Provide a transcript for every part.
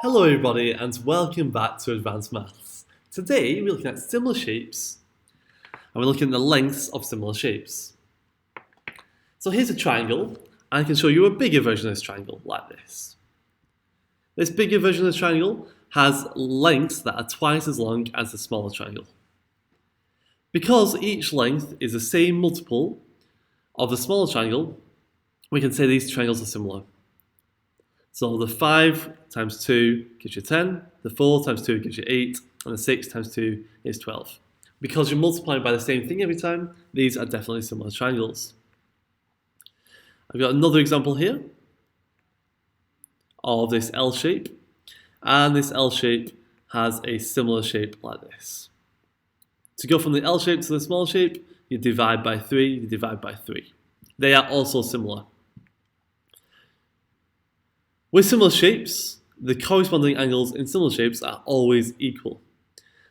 Hello everybody and welcome back to Advanced Maths. Today we're looking at similar shapes and we're looking at the lengths of similar shapes. So here's a triangle and I can show you a bigger version of this triangle like this. This bigger version of the triangle has lengths that are twice as long as the smaller triangle. Because each length is the same multiple of the smaller triangle, we can say these triangles are similar. So the 5 times 2 gives you 10, the 4 times 2 gives you 8, and the 6 times 2 is 12. Because you're multiplying by the same thing every time, these are definitely similar triangles. I've got another example here of this L shape, and this L shape has a similar shape like this. To go from the L shape to the small shape, you divide by 3, you divide by 3. They are also similar. With similar shapes, the corresponding angles in similar shapes are always equal.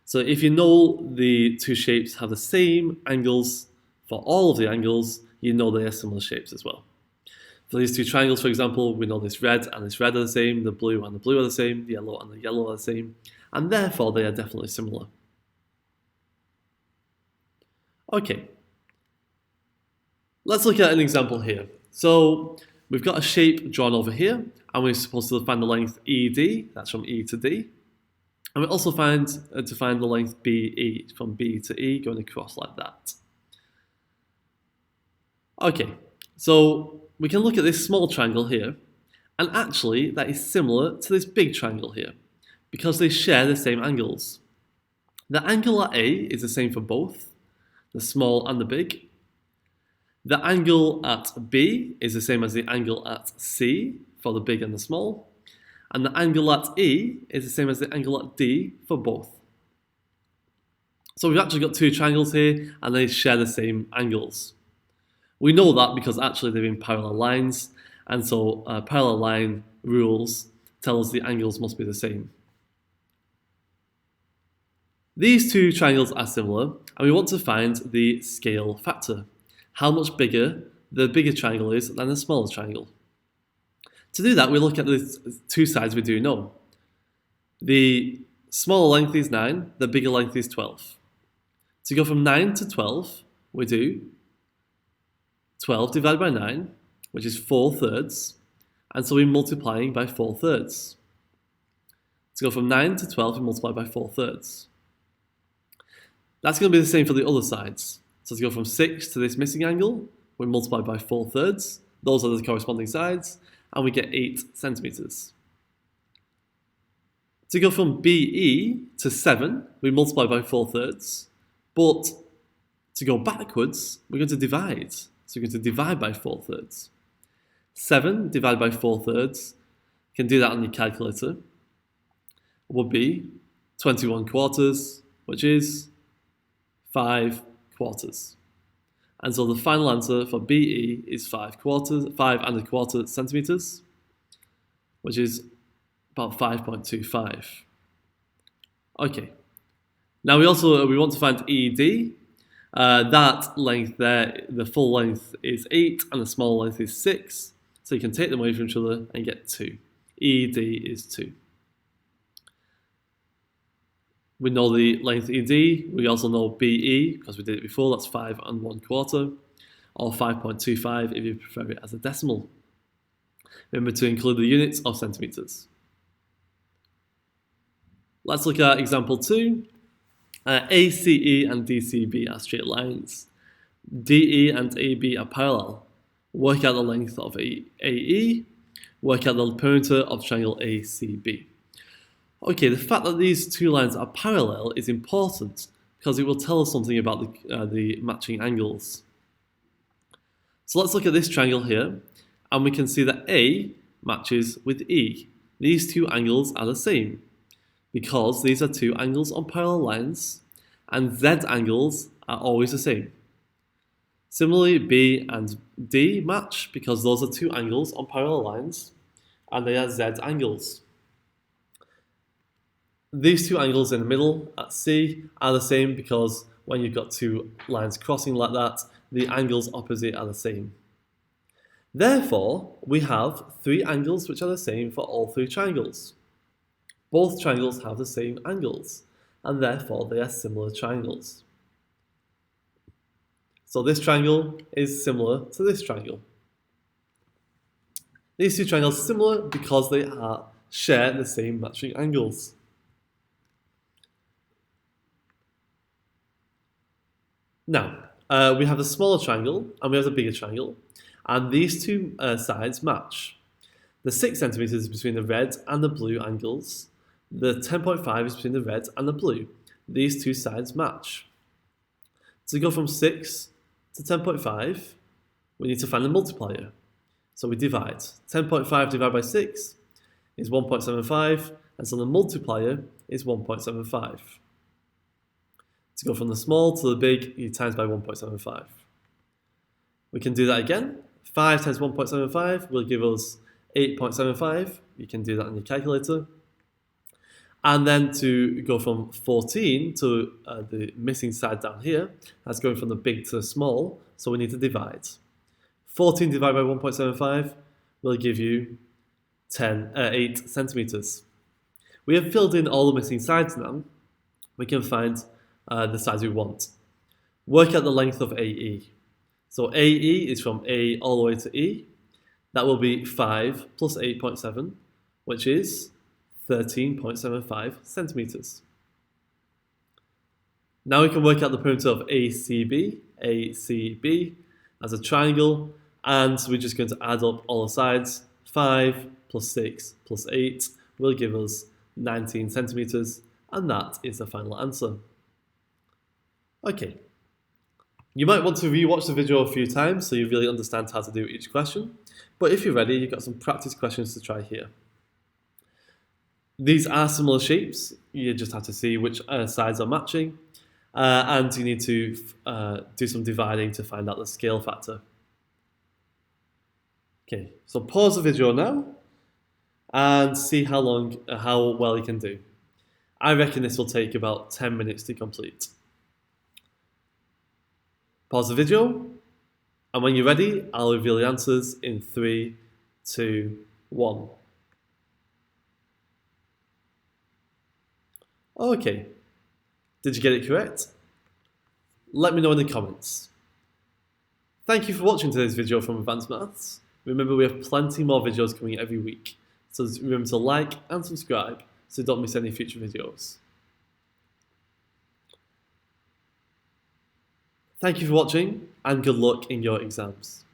So if you know the two shapes have the same angles for all of the angles, you know they are similar shapes as well. For these two triangles, for example, we know this red and this red are the same, the blue and the blue are the same, the yellow and the yellow are the same, and therefore they are definitely similar. Okay, let's look at an example here. So we've got a shape drawn over here, and we're supposed to find the length ED, that's from E to D. And we also find to find the length BE, from B to E, going across like that. Okay, so we can look at this small triangle here, and actually that is similar to this big triangle here, because they share the same angles. The angle at A is the same for both, the small and the big. The angle at B is the same as the angle at C for the big and the small, and the angle at E is the same as the angle at D for both. So we've actually got two triangles here and they share the same angles. We know that because actually they're in parallel lines, and so parallel line rules tell us the angles must be the same. These two triangles are similar and we want to find the scale factor. How much bigger the bigger triangle is than the smaller triangle. To do that, we look at the two sides we do know. The smaller length is 9, the bigger length is 12. To go from 9 to 12, we do 12 divided by 9, which is 4/3, and so we're multiplying by 4/3. To go from 9 to 12, we multiply by 4/3. That's going to be the same for the other sides. So to go from 6 to this missing angle, we multiply by 4/3. Those are the corresponding sides, and we get 8 centimeters. To go from BE to 7, we multiply by 4/3. But to go backwards, we're going to divide. So we're going to divide by 4/3. 7 divided by 4/3, you can do that on your calculator, would be 21/4, which is 5/4. And so the final answer for BE is 5¼ centimeters, which is about 5.25. Okay. Now we want to find ED. That length there, the full length is 8 and the small length is 6. So you can take them away from each other and get 2. ED is 2. We know the length ED, we also know BE, because we did it before, that's 5¼ or 5.25 if you prefer it as a decimal. Remember to include the units of centimeters. Let's look at example 2. ACE and DCB are straight lines. DE and AB are parallel. Work out the length of AE, work out the perimeter of triangle ACB. Okay, the fact that these two lines are parallel is important because it will tell us something about the matching angles. So let's look at this triangle here, and we can see that A matches with E. These two angles are the same because these are two angles on parallel lines, and Z angles are always the same. Similarly, B and D match because those are two angles on parallel lines, and they are Z angles. These two angles in the middle at C are the same because when you've got two lines crossing like that, the angles opposite are the same. Therefore, we have three angles which are the same for all three triangles. Both triangles have the same angles, and therefore they are similar triangles. So this triangle is similar to this triangle. These two triangles are similar because they share the same matching angles. Now, we have a smaller triangle and we have a bigger triangle, and these two sides match. The 6 centimeters is between the red and the blue angles. The 10.5 is between the red and the blue. These two sides match. To go from 6 to 10.5, we need to find the multiplier. So we divide. 10.5 divided by 6 is 1.75, and so the multiplier is 1.75. To go from the small to the big, you times by 1.75. We can do that again. 5 times 1.75 will give us 8.75. You can do that on your calculator. And then to go from 14 to the missing side down here, that's going from the big to the small, so we need to divide. 14 divided by 1.75 will give you 8 centimeters. We have filled in all the missing sides now. We can find the size we want. Work out the length of AE. So AE is from A all the way to E. That will be 5 plus 8.7, which is 13.75 centimeters. Now we can work out the perimeter of ACB. ACB as a triangle, and we're just going to add up all the sides. 5 plus 6 plus 8 will give us 19 centimeters, and that is the final answer. Okay. You might want to rewatch the video a few times so you really understand how to do each question, but if you're ready, you've got some practice questions to try here. These are similar shapes, you just have to see which sides are matching, and you need to do some dividing to find out the scale factor. Okay, so pause the video now and see how well you can do. I reckon this will take about 10 minutes to complete. Pause the video, and when you're ready, I'll reveal the answers in 3, 2, 1. Okay, did you get it correct? Let me know in the comments. Thank you for watching today's video from Advanced Maths. Remember, we have plenty more videos coming every week, so remember to like and subscribe so you don't miss any future videos. Thank you for watching, and good luck in your exams.